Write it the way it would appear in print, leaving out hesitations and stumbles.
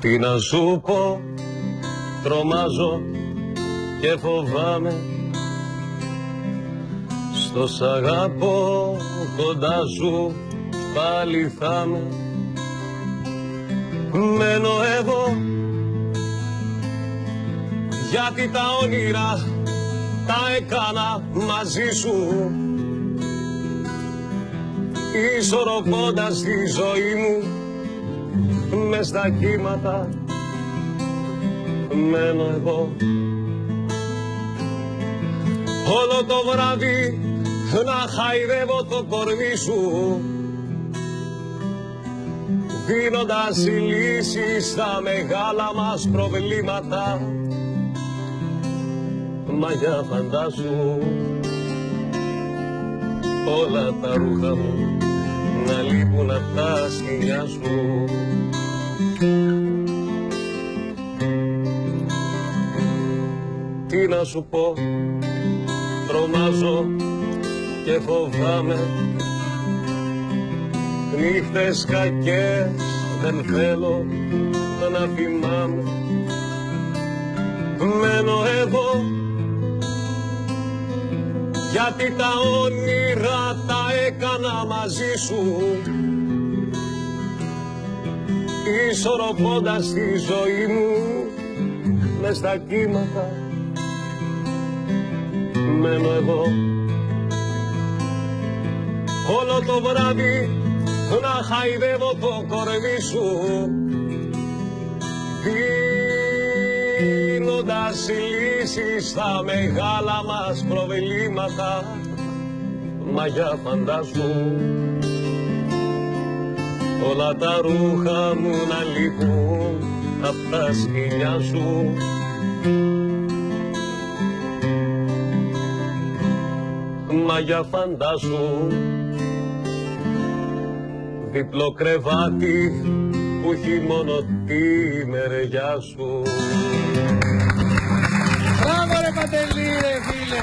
Τι να σου πω, τρομάζω και φοβάμαι. Στο σ' αγαπώ κοντά σου πάλι θα με. Μένω εδώ γιατί τα όνειρα τα έκανα μαζί σου, ισορροπώντας τη ζωή μου μες στα κύματα. Μένω εγώ όλο το βράδυ να χαϊδεύω το κορμί σου, δίνοντας λύσεις στα μεγάλα μας προβλήματα. Μα για φαντάσου όλα τα ρούχα μου να λείπουν απ' τα σκοινιά σου. Τι να σου πω, τρομάζω και φοβάμαι. Νύχτες κακές δεν θέλω να θυμάμαι. Μένω εδώ γιατί τα όνειρα τα έκανα μαζί σου, ισορροπώντας τη ζωή μου μες στα κύματα. Μένω εδώ όλο το βράδυ να χαϊδεύω το κορμί σου, δίνοντας λύσεις στα μεγάλα μας προβλήματα. Μα για φαντάσου όλα τα ρούχα μου να λείπουν απ' τα σκοινιά σου. Μα για φαντάσου διπλό κρεβάτι που έχει μόνο τη μεριά σου. Μπράβο ρε Παντελή ρε φίλε.